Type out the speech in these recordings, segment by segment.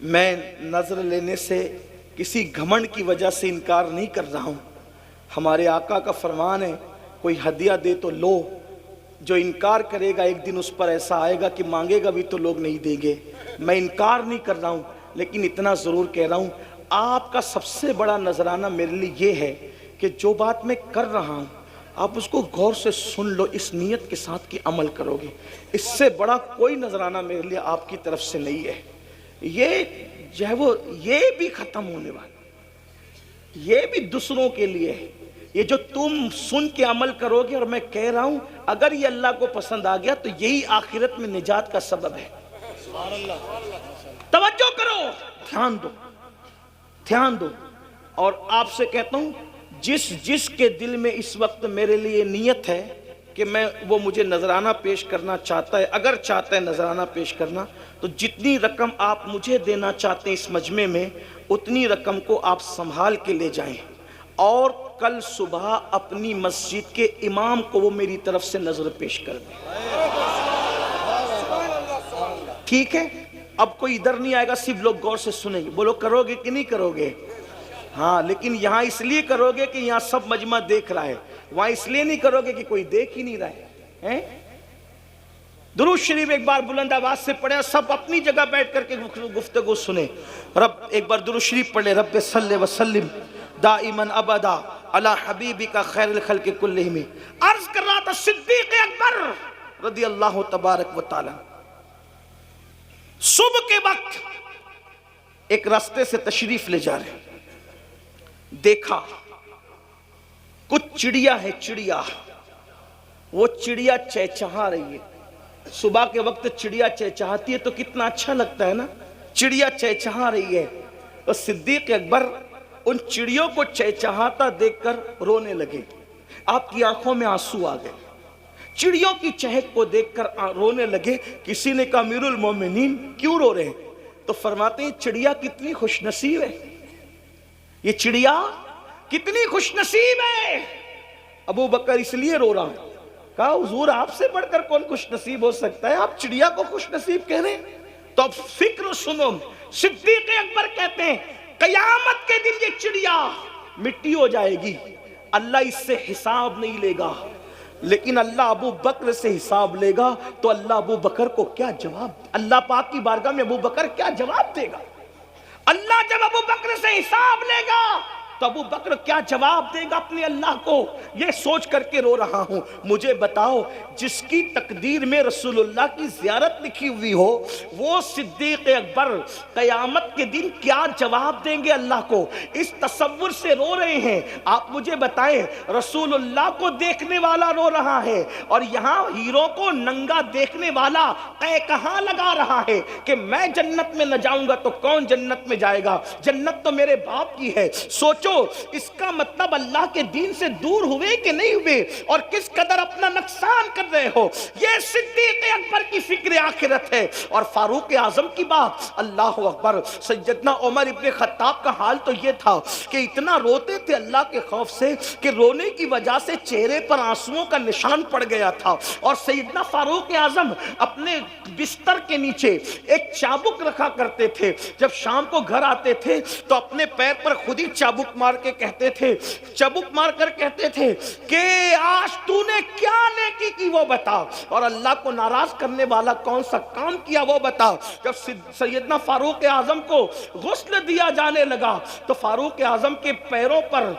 میں نظر لینے سے کسی گھمنڈ کی وجہ سے انکار نہیں کر رہا ہوں۔ ہمارے آقا کا فرمان ہے، کوئی ہدیہ دے تو لو، جو انکار کرے گا ایک دن اس پر ایسا آئے گا کہ مانگے گا بھی تو لوگ نہیں دیں گے۔ میں انکار نہیں کر رہا ہوں، لیکن اتنا ضرور کہہ رہا ہوں، آپ کا سب سے بڑا نذرانہ میرے لیے یہ ہے کہ جو بات میں کر رہا ہوں آپ اس کو غور سے سن لو، اس نیت کے ساتھ کہ عمل کرو گے۔ اس سے بڑا کوئی نذرانہ میرے لیے آپ کی طرف سے نہیں ہے۔ یہ جو ہے وہ یہ بھی ختم ہونے والا، یہ بھی دوسروں کے لیے ہے۔ یہ جو تم سن کے عمل کرو گے، اور میں کہہ رہا ہوں اگر یہ اللہ کو پسند آ گیا تو یہی آخرت میں نجات کا سبب ہے۔ توجہ کرو، دھیان دو، دھیان دو۔ اور آپ سے کہتا ہوں جس کے دل میں اس وقت میرے لیے نیت ہے کہ وہ مجھے نذرانہ پیش کرنا چاہتا ہے، اگر چاہتا ہے نذرانہ پیش کرنا، تو جتنی رقم آپ مجھے دینا چاہتے ہیں اس مجمع میں، اتنی رقم کو آپ سنبھال کے لے جائیں، اور کل صبح اپنی مسجد کے امام کو وہ میری طرف سے نظر پیش کر دیں۔ ٹھیک ہے؟ اب کوئی ادھر نہیں آئے گا، صرف لوگ غور سے سنیں گے۔ بولو کرو گے کہ نہیں کرو گے؟ ہاں، لیکن یہاں اس لیے کرو گے کہ یہاں سب مجمع دیکھ رہا ہے، وہاں اس لیے نہیں کرو گے کہ کوئی دیکھ ہی نہیں رہا ہے۔ درود شریف ایک بار بلند آواز سے پڑھیں، سب اپنی جگہ بیٹھ کر کے گفتگو سنیں۔ ایک بار درود شریف پڑھیں، رب صلی وسلم دائماً ابدا علی حبیبک خیر الخلق کلہم۔ عرض کر رہا تھا صدیق اکبر رضی اللہ تبارک و تعالی صبح کے وقت ایک راستے سے تشریف لے جا رہے، دیکھا کچھ چڑیا ہے، چڑیا، وہ چڑیا چہچہا رہی ہے۔ صبح کے وقت چڑیا چہچہاتی ہے تو کتنا اچھا لگتا ہے نا، چڑیا چہچہا رہی ہے۔ تو صدیق اکبر ان چڑیوں کو چہچہاتا دیکھ کر رونے لگے، آپ کی آنکھوں میں آنسو آ گئے، چڑیوں کی چہک کو دیکھ کر رونے لگے۔ کسی نے کہا امیر المومنین کیوں رو رہے ہیں؟ تو فرماتے ہیں چڑیا کتنی خوش نصیب ہے، یہ چڑیا کتنی خوش نصیب ہے۔ ابو بکر اس لیے رو رہا ہوں، کہا حضور آپ سے بڑھ کر کون خوش نصیب ہو سکتا ہے، آپ چڑیا کو خوش نصیب کہہ رہے ہیں؟ تو اب فکر سنو، صدیق اکبر کہتے ہیں قیامت کے دن یہ چڑیا مٹی ہو جائے گی، اللہ اس سے حساب نہیں لے گا، لیکن اللہ ابو بکر سے حساب لے گا۔ تو اللہ ابو بکر کو کیا جواب، اللہ پاک کی بارگاہ میں ابو بکر کیا جواب دے گا؟ اللہ جب ابو بکر سے حساب لے گا تو ابو بکر کیا جواب دے گا اپنے اللہ کو؟ یہ سوچ کر کے رو رہا ہوں۔ مجھے بتاؤ جس کی تقدیر میں رسول اللہ کی زیارت لکھی ہوئی ہو، وہ صدیق اکبر قیامت کے دن کیا جواب دیں گے اللہ کو؟ اس تصور سے رو رہے ہیں۔ آپ مجھے بتائیں رسول اللہ کو دیکھنے والا رو رہا ہے، اور یہاں ہیرو کو ننگا دیکھنے والا کہاں لگا رہا ہے کہ میں جنت میں نہ جاؤں گا تو کون جنت میں جائے گا، جنت تو میرے باپ کی ہے۔ سوچو اس کا مطلب اللہ کے دین سے دور ہوئے کہ نہیں ہوئے، اور کس قدر اپنا نقصان کر رہے ہو۔ یہ صدیق اکبر کی فکر آخرت ہے۔ اور فاروق اعظم کی بات، اللہ اکبر، سیدنا عمر ابن خطاب کا حال تو یہ تھا کہ اتنا روتے تھے اللہ کے خوف سے کہ رونے کی وجہ سے چہرے پر آنسوؤں کا نشان پڑ گیا تھا۔ اور سیدنا فاروق اعظم اپنے بستر کے نیچے ایک چابک رکھا کرتے تھے، جب شام کو گھر آتے تھے تو اپنے پیر پر خود ہی چابک مار کے کہتے تھے، چابک مار کر کہتے تھے کہ آج تو نے کیا نیکی کی وہ بتا، اور اللہ کو ناراض کرنے والا کون سا کام کیا وہ بتا۔ جب سیدنا فاروق اعظم کو غسل دیا جانے لگا تو فاروق اعظم کے پیروں پر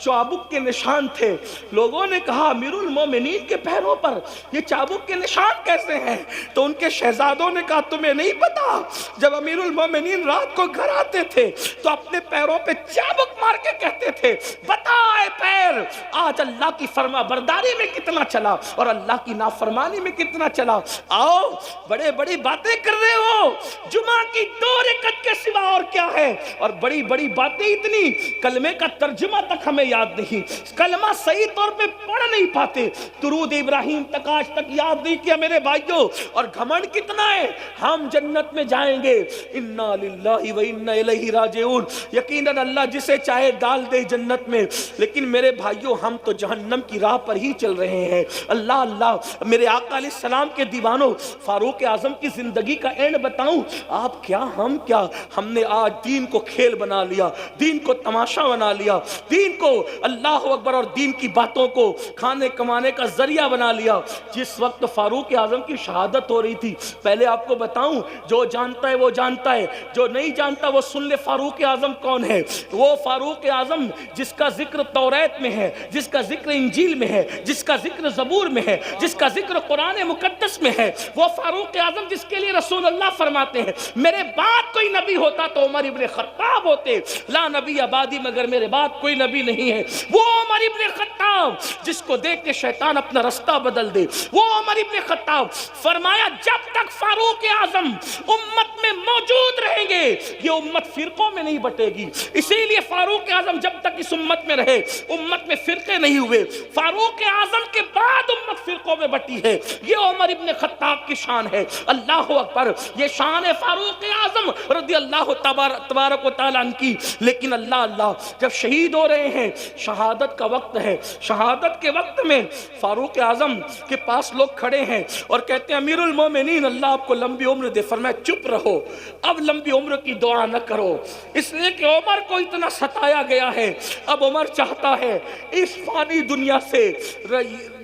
چابک کے نشان تھے۔ لوگوں نے کہا امیر المومنین کے پیروں پر یہ چابک کے نشان کیسے ہیں؟ تو ان کے شہزادوں نے کہا تمہیں نہیں پتا، جب امیر المومنین رات کو گھر آتے تھے تو اپنے پیروں پہ چابک مار کے کہتے تھے بتا اے پیر آج اللہ کی فرما برداری میں کتنا چلا اور اللہ کی نافرمانی میں کتنا چلا۔ آؤ بڑے بڑی باتیں کر رہے ہو، جمعہ کی 2 رکعت کے سوا اور کیا ہے، اور بڑی بڑی باتیں اتنی، کلمے کا ترجمہ تک ہمیں یاد نہیں, کلمہ صحیح طور پہ پڑھ نہیں پاتے, درود ابراہیم تک آج تک یاد نہیں کیا میرے بھائیوں. اور گھمنڈ کتنا ہے, ہم جنت میں جائیں گے, انا للہ و انا الیہ راجعون, یقیناً اللہ جسے چاہے ڈال دے جنت میں, لیکن میرے بھائیوں ہم تو جہنم کی راہ پر ہی چل رہے ہیں. اللہ اللہ, میرے آقا علیہ السلام کے دیوانوں, فاروق اعظم کی زندگی کا اینڈ بتاؤں, آپ کیا ہم کیا, ہم نے آج دین کو کھیل بنا لیا, دین کو تماشا بنا لیا, دین کو اللہ اکبر اور دین کی باتوں کو کھانے کمانے کا ذریعہ بنا لیا. جس وقت فاروق اعظم کی شہادت ہو رہی تھی, پہلے آپ کو بتاؤں, جو جانتا ہے وہ جانتا ہے, جو نہیں جانتا وہ سن لے فاروق اعظم کون ہے. وہ فاروق اعظم جس کا ذکر توریت میں ہے, جس کا ذکر انجیل میں ہے, جس کا ذکر زبور میں ہے, جس کا ذکر قرآن مقدس میں ہے, وہ فاروق اعظم جس کے لیے رسول اللہ فرماتے ہیں میرے بعد کوئی نبی ہوتا تو عمر ابن خطاب ہوتے, لا نبی آبادی مگر میرے بعد کوئی نبی نہیں ہے. وہ عمر ابن خطاب جس کو دیکھ کے شیطان اپنا رستہ بدل دے, وہ عمر ابن خطاب فرمایا جب تک فاروق اعظم امت میں موجود رہیں گے یہ امت فرقوں میں نہیں بٹے گی. اسی لیے فاروق اعظم جب تک اس امت میں رہے امت میں فرقے نہیں ہوئے, فاروق اعظم کے بعد امت فرقوں میں بٹی ہے. یہ عمر ابن خطاب کی شان ہے. اللہ اکبر, یہ شان ہے فاروق اعظم رضی اللہ تبارک و تعالیٰ عنہ کی. لیکن اللہ اللہ, جب شہید ہو رہے ہیں, شہادت کا وقت ہے, شہادت کے وقت میں فاروق اعظم کے پاس لوگ کھڑے ہیں اور کہتے ہیں امیر المومنین اللہ آپ کو لمبی عمر دے. فرمایا چپ رہو, اب لمبی عمر کی دعا نہ کرو, اس لیے کہ عمر کو اتنا ستایا گیا ہے. اب عمر چاہتا ہے اس فانی دنیا سے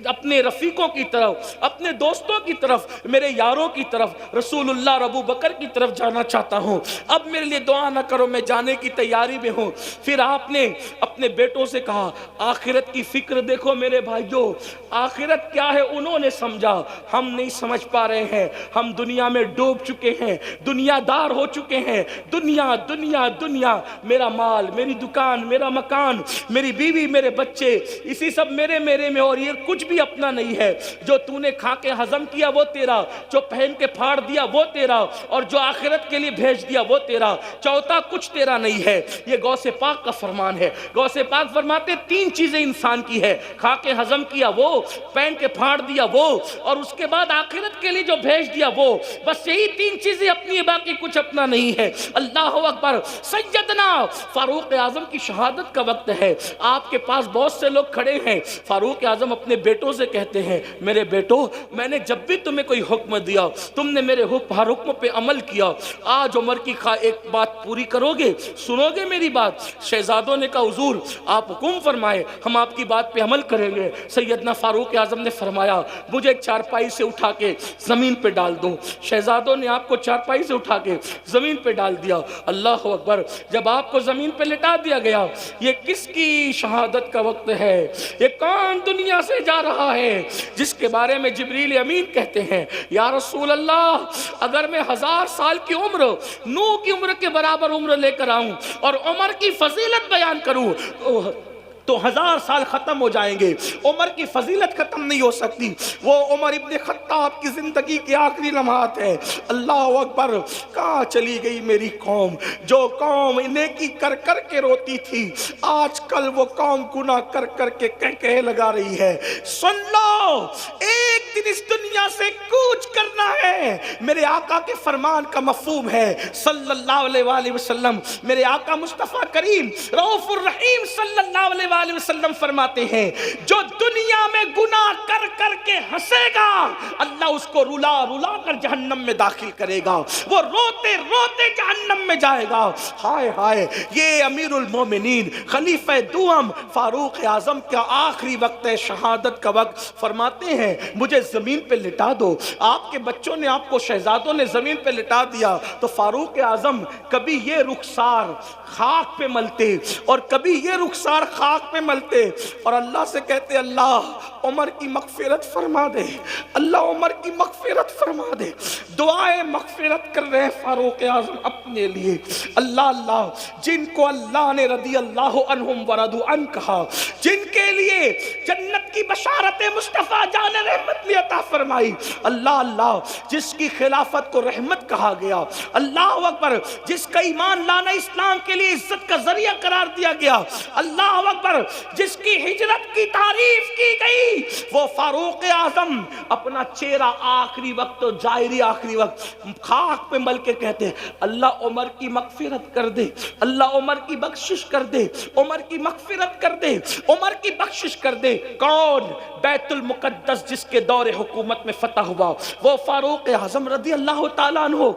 اپنے رفیقوں کی طرف, اپنے دوستوں کی طرف, میرے یاروں کی طرف, رسول اللہ اور ابو بکر کی طرف جانا چاہتا ہوں. اب میرے لیے دعا نہ کرو, میں جانے کی تیاری میں ہوں. پھر آپ نے اپنے بیٹوں سے کہا آخرت کی فکر دیکھو میرے بھائیوں, آخرت کیا ہے انہوں نے سمجھا, ہم نہیں سمجھ پا رہے ہیں. ہم دنیا میں ڈوب چکے ہیں, دنیا دار ہو چکے ہیں. دنیا دنیا دنیا, میرا مال, میری دکان, میرا مکان, میری بیوی, میرے بچے, اسی سب میرے میں, اور یہ کچھ بھی اپنا نہیں ہے. جو تو نے کھا کے ہضم کیا وہ تیرا, جو پہن کے پھاڑ دیا وہ تیرا, اور جو آخرت کے لیے بھیج دیا وہ تیرا, چوتھا کچھ تیرا نہیں ہے. یہ غوث پاک کا فرمان ہے. غوث پاک فرماتے تین چیزیں انسان کی ہے, کھا کے ہضم کیا وہ, پہن کے پھاڑ دیا وہ, اور اس کے بعد آخرت کے لیے جو بھیج دیا وہ. بس یہی تین چیزیں اپنی, باقی کچھ اپنا نہیں ہے. اللہ اکبر. سیدنا فاروق اعظم کی شہادت کا وقت ہے, آپ کے پاس بہت سے لوگ کھڑے ہیں. فاروق اعظم اپنے بیٹوں سے کہتے ہیں میرے بیٹو, میں نے جب بھی تمہیں کوئی حکم دیا تم نے میرے ہر حکم پہ عمل کیا. آج عمر کی ایک بات پوری کرو گے, سنو گے میری بات؟ شہزادوں نے کہا حضور آپ حکم فرمائے, ہم آپ کی بات پہ عمل کریں گے. سیدنا فاروق اعظم نے فرمایا مجھے چارپائی سے اٹھا کے زمین پہ ڈال دو. شہزادوں نے آپ کو چارپائی سے اٹھا کے زمین پہ ڈال دیا. اللہ اکبر. جب آپ کو زمین پہ لٹا دیا گیا, یہ کس کی شہادت کا وقت ہے؟ یہ کون دنیا سے جا رہا ہے جس کے بارے میں جبریل امین کہتے ہیں یا رسول اللہ اگر میں 1000 سال کی عمر نوح کی عمر کے برابر عمر لے کر آؤں اور عمر کی فضیلت بیان کروں تو 1000 سال ختم ہو جائیں گے, عمر کی فضیلت ختم نہیں ہو سکتی. وہ عمر ابن خطاب کی زندگی کے آخری لمحات ہیں. اللہ اکبر. کہاں چلی گئی میری قوم, جو قوم نیکی کر کر کے روتی تھی, آج کل وہ قوم گناہ کر کر کے کہہ لگا رہی ہے. سن لو, ایک دن اس دنیا سے کوچ کرنا ہے. میرے آقا کے فرمان کا مفہوم ہے صلی اللہ علیہ وآلہ وسلم. میرے آقا مصطفیٰ کریم رؤوف الرحیم صلی اللہ علیہ وآلہ وسلم فرماتے ہیں جو دنیا میں گناہ کر کر کے ہنسے گا اللہ اس کو رلا رلا کر جہنم میں داخل کرے گا, وہ روتے روتے جہنم میں جائے گا. ہائے ہائے. یہ امیر المومنین خلیفہ دوم فاروق اعظم کا آخری وقت ہے, شہادت کا وقت. فرماتے ہیں مجھے زمین پہ لٹا دو. آپ کے بچوں نے, آپ کو شہزادوں نے زمین پہ لٹا دیا تو فاروق اعظم کبھی یہ رخسار خاک پہ ملتے اور کبھی یہ رخسار خاک پہ ملتے اور اللہ سے کہتے اللہ عمر کی مغفرت فرما دے, اللہ عمر کی مغفرت فرما دے. دعائیں مغفرت کر رہے ہیں فاروق اعظم اپنے لیے. اللہ اللہ, جن کو اللہ نے رضی اللہ عنہم ورضوا عنہ کہا, جن کے لیے جنت کی بشارت مصطفیٰ جان رحمت نے عطا فرمائی. اللہ اللہ، جس کی خلافت کو رحمت کہا گیا، اللہ اکبر، جس کا ایمان لانا اسلام کے لیے عزت کا ذریعہ قرار دیا گیا، اللہ اکبر، جس کی ہجرت کی تعریف کی گئی، وہ فاروق اعظم اپنا چہرہ آخری وقت تو ظاہری آخری وقت خاک پہ مل کے کہتے ہیں اللہ عمر کی مغفرت کر دے، اللہ عمر کی بخشش کر دے، عمر کی مغفرت کر دے، عمر کی بخشش کر دے. کون؟ بیت المقدس جس کے دور حکومت میں فتح ہوا، وہ فاروق اعظم رضی اللہ تعالیٰ عنہ.